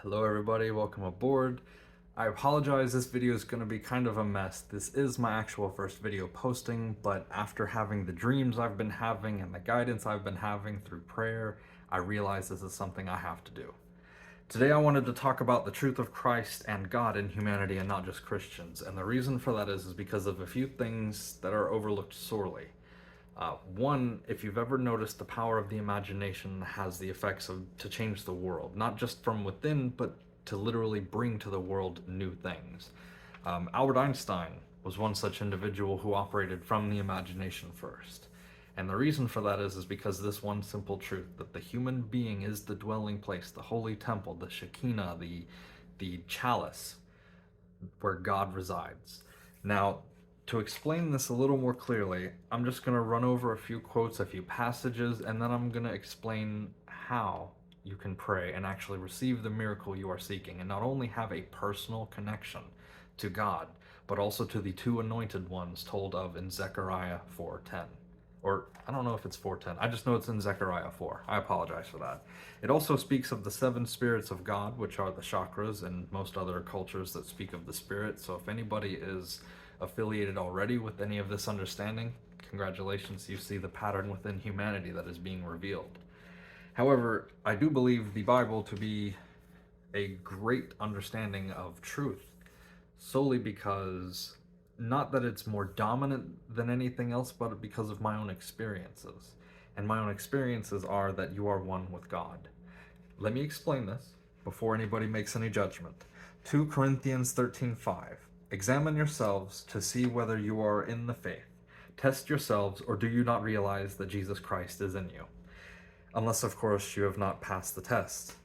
Hello everybody, welcome aboard. I apologize, this video is going to be kind of a mess. This is my actual first video posting, but after having the dreams I've been having and the guidance I've been having through prayer, I realize this is something I have to do. Today I wanted to talk about the truth of Christ and God in humanity and not just Christians, and the reason for that is because of a few things that are overlooked sorely. One, if you've ever noticed, the power of the imagination has the effects to change the world, not just from within, but to literally bring to the world new things. Albert Einstein was one such individual who operated from the imagination first. And the reason for that is because of this one simple truth, that the human being is the dwelling place, the holy temple, the Shekinah, the chalice where God resides. Now, to explain this a little more clearly, I'm just going to run over a few quotes, a few passages, and then I'm going to explain how you can pray and actually receive the miracle you are seeking, and not only have a personal connection to God, but also to the two anointed ones told of in Zechariah 4:10. Or, I don't know if it's 4:10. I just know it's in Zechariah 4. I apologize for that. It also speaks of the seven spirits of God, which are the chakras, and most other cultures that speak of the spirit. So if anybody is affiliated already with any of this understanding, congratulations, you see the pattern within humanity that is being revealed. However, I do believe the Bible to be a great understanding of truth, solely because, not that it's more dominant than anything else, but because of my own experiences. And my own experiences are that you are one with God. Let me explain this before anybody makes any judgment. 2 Corinthians 13:5. Examine yourselves to see whether you are in the faith. Test yourselves, or do you not realize that Jesus Christ is in you? Unless, of course, you have not passed the test.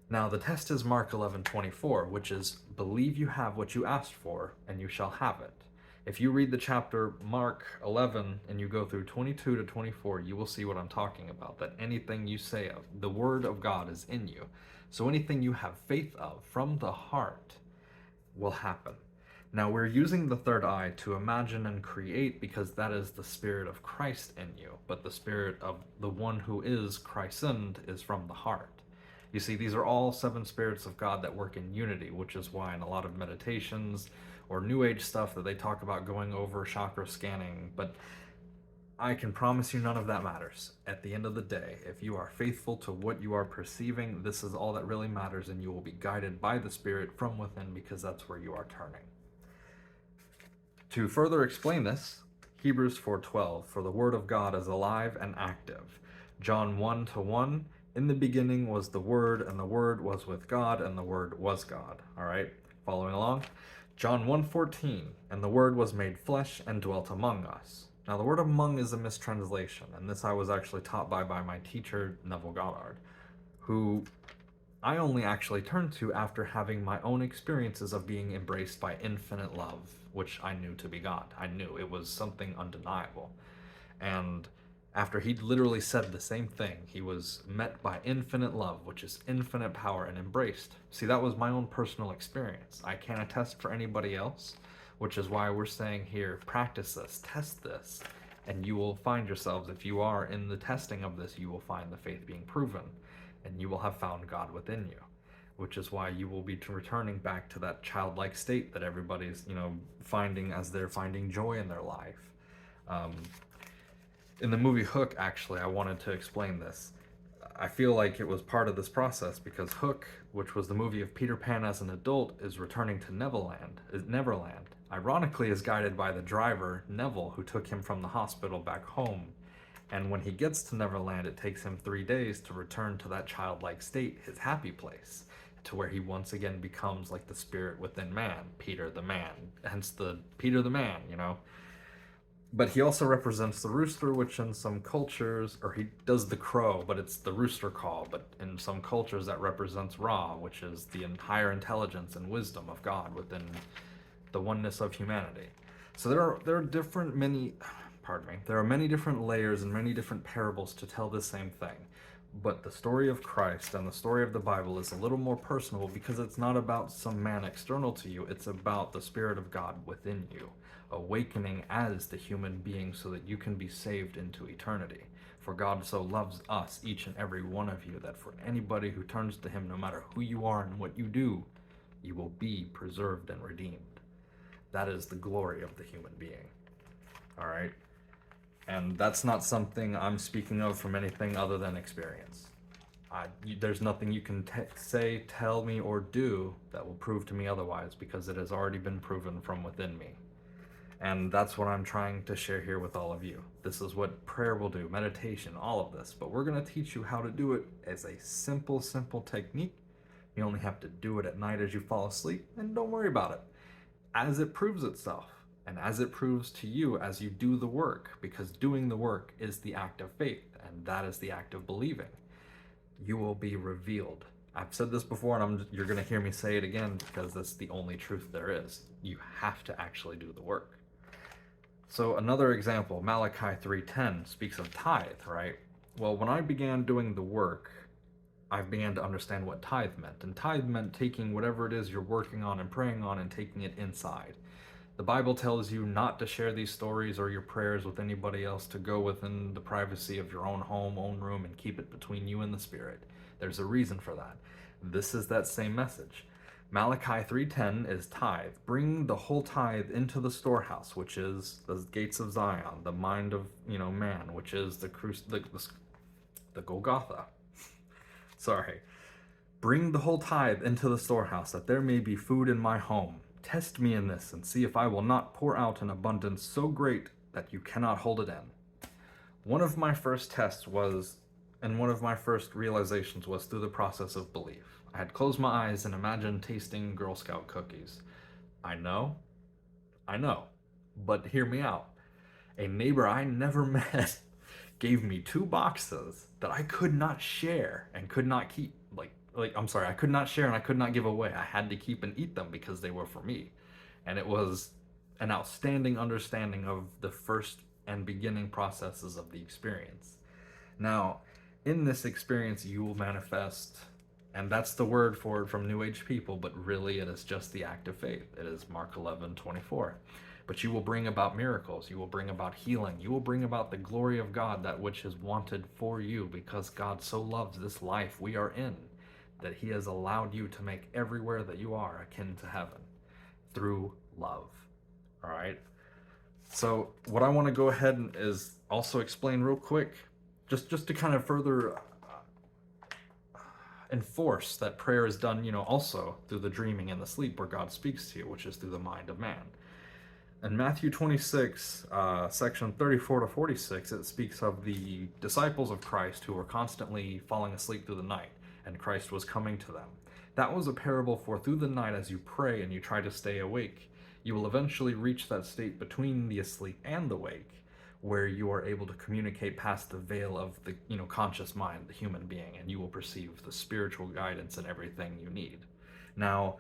Now, the test is Mark 11:24, which is, believe you have what you asked for, and you shall have it. If you read the chapter Mark 11 and you go through 22 to 24, you will see what I'm talking about, that anything you say of, the word of God is in you. So anything you have faith of from the heart will happen. Now, we're using the third eye to imagine and create because that is the spirit of Christ in you, but the spirit of the one who is Christened is from the heart. You see, these are all seven spirits of God that work in unity, which is why in a lot of meditations or New Age stuff that they talk about going over chakra scanning, but I can promise you none of that matters. At the end of the day, if you are faithful to what you are perceiving, this is all that really matters, and you will be guided by the Spirit from within because that's where you are turning. To further explain this, Hebrews 4:12, for the word of God is alive and active. John 1:1, in the beginning was the Word, and the Word was with God, and the Word was God. All right, following along. John 1:14, and the Word was made flesh and dwelt among us. Now, the word among is a mistranslation, and this I was actually taught by my teacher, Neville Goddard, who I only actually turned to after having my own experiences of being embraced by infinite love, which I knew to be God. I knew it was something undeniable. And after he'd literally said the same thing, he was met by infinite love, which is infinite power, and embraced. See, that was my own personal experience. I can't attest for anybody else, which is why we're saying here, practice this, test this, and you will find yourselves, if you are in the testing of this, you will find the faith being proven, and you will have found God within you, which is why you will be returning back to that childlike state that everybody's, finding as they're finding joy in their life. In the movie Hook, actually, I wanted to explain this. I feel like it was part of this process because Hook, which was the movie of Peter Pan as an adult, is returning to Neverland. Ironically, is guided by the driver, Neville, who took him from the hospital back home. And when he gets to Neverland, it takes him 3 days to return to that childlike state, his happy place, to where he once again becomes like the spirit within man, Peter the man, hence the Peter the man, But he also represents the rooster, which in some cultures, or he does the crow, but it's the rooster call, but in some cultures that represents Ra, which is the higher intelligence and wisdom of God within the oneness of humanity. So there are many different layers and many different parables to tell the same thing. But the story of Christ and the story of the Bible is a little more personal because it's not about some man external to you, it's about the Spirit of God within you, awakening as the human being so that you can be saved into eternity. For God so loves us, each and every one of you, that for anybody who turns to him, no matter who you are and what you do, you will be preserved and redeemed. That is the glory of the human being. All right? And that's not something I'm speaking of from anything other than experience. There's nothing you can say, tell me, or do that will prove to me otherwise, because it has already been proven from within me. And that's what I'm trying to share here with all of you. This is what prayer will do, meditation, all of this. But we're going to teach you how to do it as a simple technique. You only have to do it at night as you fall asleep, and don't worry about it. As it proves itself, and as it proves to you as you do the work, because doing the work is the act of faith, and that is the act of believing, you will be revealed. I've said this before, and you're going to hear me say it again, because that's the only truth there is. You have to actually do the work. So another example, Malachi 3:10 speaks of tithe, right? Well, when I began doing the work, I began to understand what tithe meant. And tithe meant taking whatever it is you're working on and praying on and taking it inside. The Bible tells you not to share these stories or your prayers with anybody else, to go within the privacy of your own home, own room, and keep it between you and the Spirit. There's a reason for that. This is that same message. Malachi 3:10 is tithe. Bring the whole tithe into the storehouse, which is the gates of Zion, the mind of man, which is the Golgotha. Sorry. Bring the whole tithe into the storehouse, that there may be food in my home. Test me in this, and see if I will not pour out an abundance so great that you cannot hold it in. One of my first tests was, and one of my first realizations was through the process of belief. I had closed my eyes and imagined tasting Girl Scout cookies. I know, but hear me out. A neighbor I never met gave me 2 boxes that I could not share and could not keep. I could not share and I could not give away. I had to keep and eat them because they were for me. And it was an outstanding understanding of the first and beginning processes of the experience. Now, in this experience, you will manifest, and that's the word for it from New Age people, but really it is just the act of faith. It is Mark 11:24. But you will bring about miracles. You will bring about healing. You will bring about the glory of God, that which is wanted for you, because God so loves this life we are in, that he has allowed you to make everywhere that you are akin to heaven through love. All right? So what I want to go ahead and is also explain real quick, just to kind of further enforce that prayer is done, also through the dreaming and the sleep where God speaks to you, which is through the mind of man. In Matthew 26, section 34-46, it speaks of the disciples of Christ who were constantly falling asleep through the night, and Christ was coming to them. That was a parable for through the night as you pray and you try to stay awake, you will eventually reach that state between the asleep and the wake, where you are able to communicate past the veil of the conscious mind, the human being, and you will perceive the spiritual guidance and everything you need. Now,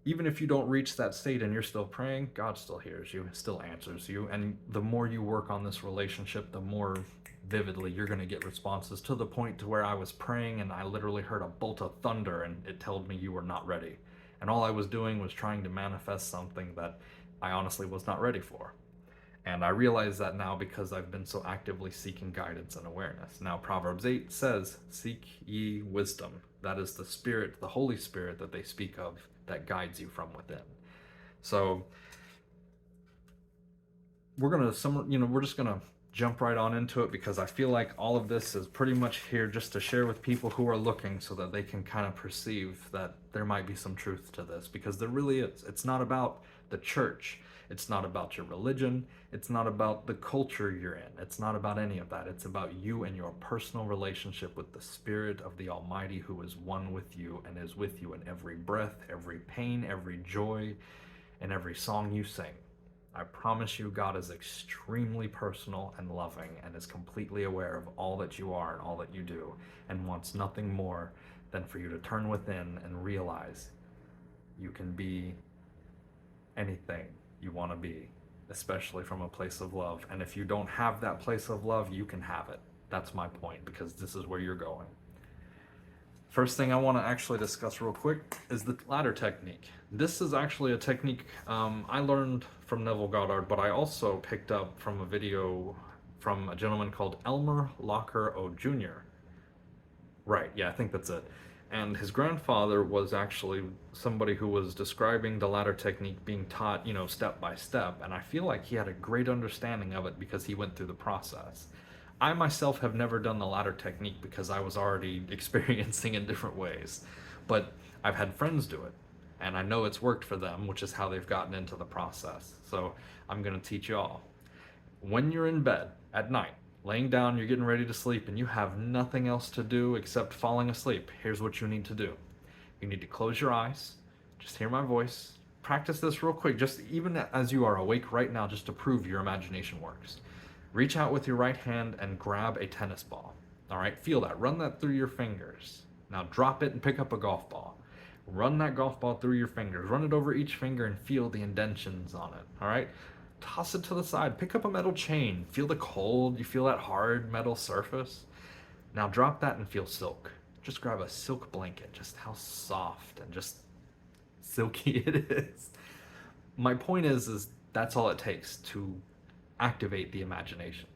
even if you don't reach that state and you're still praying, God still hears you, still answers you, and the more you work on this relationship, the more vividly you're going to get responses, to the point to where I was praying and I literally heard a bolt of thunder and it told me you were not ready. And all I was doing was trying to manifest something that I honestly was not ready for. And I realize that now because I've been so actively seeking guidance and awareness. Now, Proverbs 8 says, "Seek ye wisdom." That is the Spirit, the Holy Spirit that they speak of, that guides you from within. So we're just gonna jump right on into it, because I feel like all of this is pretty much here just to share with people who are looking, so that they can kind of perceive that there might be some truth to this, because there really is. It's not about the church. It's not about your religion. It's not about the culture you're in. It's not about any of that. It's about you and your personal relationship with the Spirit of the Almighty, who is one with you and is with you in every breath, every pain, every joy, and every song you sing. I promise you, God is extremely personal and loving and is completely aware of all that you are and all that you do, and wants nothing more than for you to turn within and realize you can be anything you want to be, especially from a place of love. And if you don't have that place of love, you can have it. That's my point, because this is where you're going. First thing I want to actually discuss real quick is the ladder technique. This is actually a technique I learned from Neville Goddard, but I also picked up from a video from a gentleman called Elmer Locker O. Jr. Right, yeah, I think that's it. And his grandfather was actually somebody who was describing the ladder technique being taught, step by step. And I feel like he had a great understanding of it because he went through the process. I myself have never done the ladder technique because I was already experiencing in different ways. But I've had friends do it. And I know it's worked for them, which is how they've gotten into the process. So I'm going to teach you all. When you're in bed at night, laying down, you're getting ready to sleep, and you have nothing else to do except falling asleep, here's what you need to do. You need to close your eyes, just hear my voice, practice this real quick, just even as you are awake right now, just to prove your imagination works. Reach out with your right hand and grab a tennis ball. All right, feel that. Run that through your fingers. Now drop it and pick up a golf ball. Run that golf ball through your fingers. Run it over each finger and feel the indentions on it. All right? Toss it to the side. Pick up a metal chain. Feel the cold. You feel that hard metal surface. Now drop that and feel silk. Just grab a silk blanket. Just how soft and just silky it is. My point is that's all it takes to activate the imagination.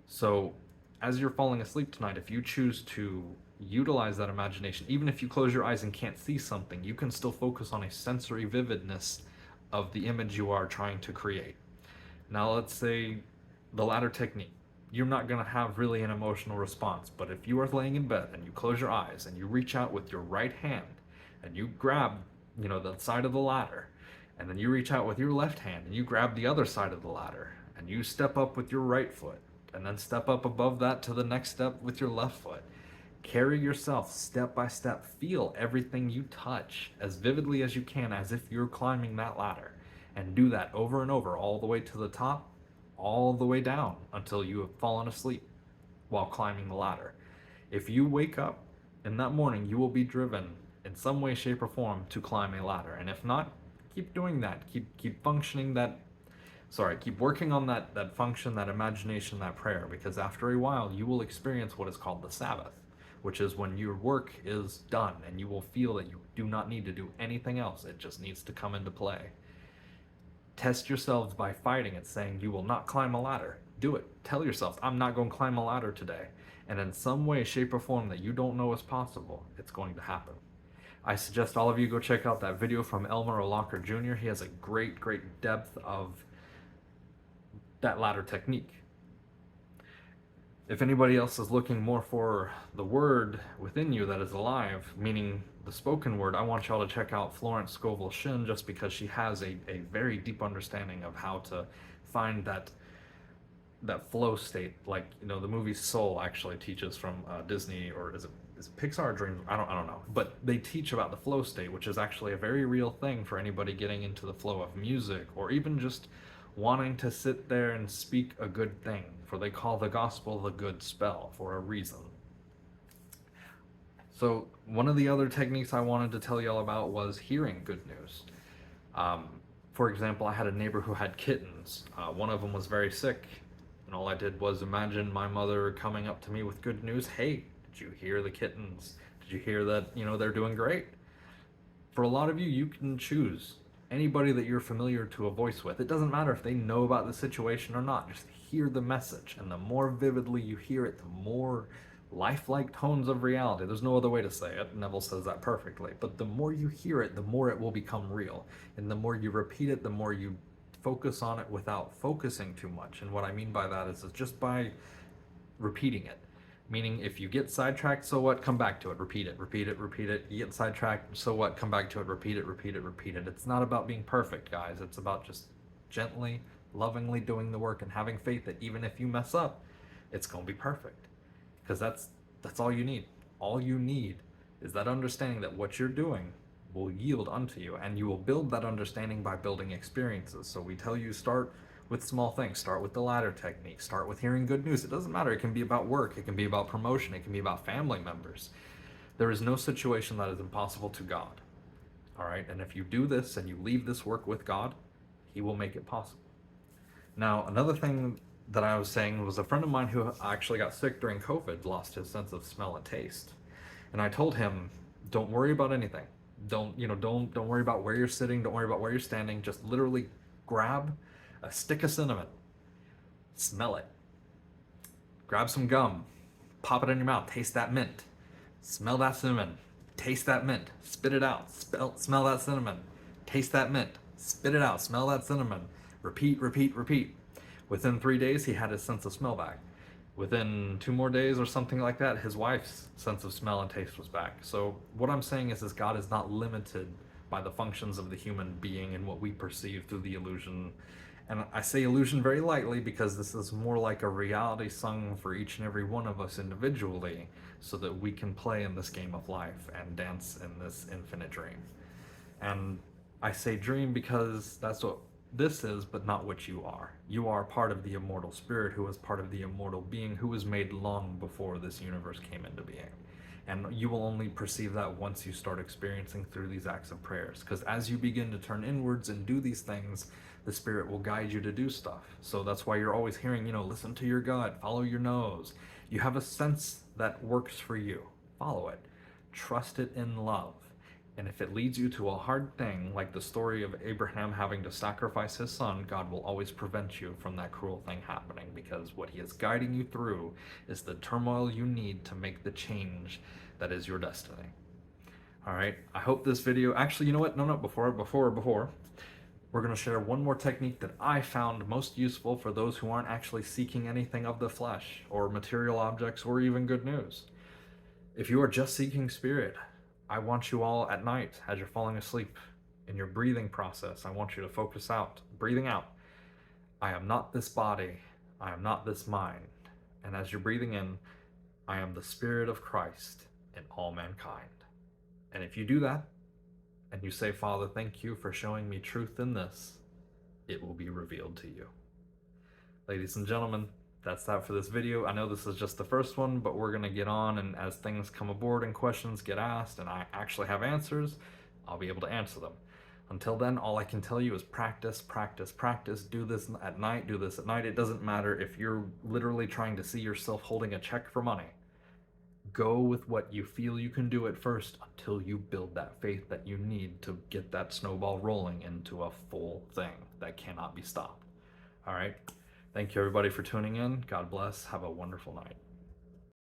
So as you're falling asleep tonight, if you choose to utilize that imagination, even if you close your eyes and can't see something, you can still focus on a sensory vividness of the image you are trying to create. Now let's say the ladder technique. You're not going to have really an emotional response, but if you are laying in bed and you close your eyes and you reach out with your right hand and you grab, the side of the ladder, and then you reach out with your left hand and you grab the other side of the ladder and you step up with your right foot and then step up above that to the next step with your left foot. Carry yourself step by step. Feel everything you touch as vividly as you can, as if you're climbing that ladder. And do that over and over, all the way to the top, all the way down, until you have fallen asleep while climbing the ladder. If you wake up in that morning, you will be driven in some way, shape, or form to climb a ladder. And if not, keep doing that. Keep functioning keep working on that function, that imagination, that prayer, because after a while, you will experience what is called the Sabbath, which is when your work is done and you will feel that you do not need to do anything else. It just needs to come into play. Test yourselves by fighting it, saying you will not climb a ladder. Do it. Tell yourself, I'm not going to climb a ladder today. And in some way, shape, or form that you don't know is possible, it's going to happen. I suggest all of you go check out that video from Elmer Locker Jr. He has a great depth of that ladder technique. If anybody else is looking more for the word within you that is alive, meaning the spoken word, I want y'all to check out Florence Scovel Shinn, just because she has a very deep understanding of how to find that flow state. Like, the movie Soul actually teaches from Disney, or is it Pixar or Dreams? I don't know. But they teach about the flow state, which is actually a very real thing for anybody getting into the flow of music, or even just wanting to sit there and speak a good thing, for they call the gospel the good spell for a reason. So one of the other techniques I wanted to tell y'all about was hearing good news. For example, I had a neighbor who had kittens. One of them was very sick, and all I did was imagine my mother coming up to me with good news. Hey, did you hear the kittens? Did you hear that, they're doing great? For a lot of you, you can choose anybody that you're familiar to a voice with. It doesn't matter if they know about the situation or not. Just hear the message, and the more vividly you hear it, the more lifelike tones of reality. There's no other way to say it. Neville says that perfectly. But the more you hear it, the more it will become real. And the more you repeat it, the more you focus on it without focusing too much. And what I mean by that is just by repeating it. Meaning, if you get sidetracked, so what? Come back to it. Repeat it, repeat it, repeat it. You get sidetracked, so what? Come back to it. Repeat it, repeat it, repeat it. It's not about being perfect, guys. It's about just gently, lovingly doing the work and having faith that even if you mess up, it's going to be perfect. Because that's all you need. All you need is that understanding that what you're doing will yield unto you, and you will build that understanding by building experiences. So we tell you, start with small things. Start with the ladder technique. Start with hearing good news. It doesn't matter. It can be about work. It can be about promotion. It can be about family members. There is no situation that is impossible to God. All right? And if you do this and you leave this work with God, He will make it possible. Now, another thing that I was saying was a friend of mine who actually got sick during COVID lost his sense of smell and taste. And I told him, don't worry about anything. Don't worry about where you're sitting. Don't worry about where you're standing. Just literally grab a stick of cinnamon, smell it, grab some gum, pop it in your mouth, taste that mint, smell that cinnamon, taste that mint, spit it out, smell that cinnamon, taste that mint, spit it out, smell that cinnamon, repeat, repeat, repeat. Within 3 days, he had his sense of smell back. Within 2 more days or something like that, his wife's sense of smell and taste was back. So what I'm saying is God is not limited by the functions of the human being and what we perceive through the illusion. And I say illusion very lightly because this is more like a reality sung for each and every one of us individually, so that we can play in this game of life and dance in this infinite dream. And I say dream because that's what this is, but not what you are. You are part of the immortal spirit who is part of the immortal being who was made long before this universe came into being. And you will only perceive that once you start experiencing through these acts of prayers. Because as you begin to turn inwards and do these things, the spirit will guide you to do stuff. So that's why you're always hearing, listen to your gut, follow your nose. You have a sense that works for you. Follow it. Trust it in love. And if it leads you to a hard thing, like the story of Abraham having to sacrifice his son, God will always prevent you from that cruel thing happening, because what he is guiding you through is the turmoil you need to make the change that is your destiny. All right, I hope this video, actually, you know what? No, before, we're going to share one more technique that I found most useful for those who aren't actually seeking anything of the flesh or material objects or even good news. If you are just seeking spirit, I want you all at night, as you're falling asleep, in your breathing process, I want you to focus out, breathing out. I am not this body, I am not this mind. And as you're breathing in, I am the Spirit of Christ in all mankind. And if you do that, and you say, Father, thank you for showing me truth in this, it will be revealed to you. Ladies and gentlemen, that's that for this video. I know this is just the first one, but we're going to get on, and as things come aboard and questions get asked and I actually have answers, I'll be able to answer them. Until then, all I can tell you is practice, practice, practice. Do this at night, do this at night. It doesn't matter if you're literally trying to see yourself holding a check for money. Go with what you feel you can do at first until you build that faith that you need to get that snowball rolling into a full thing that cannot be stopped. All right? Thank you, everybody, for tuning in. God bless. Have a wonderful night.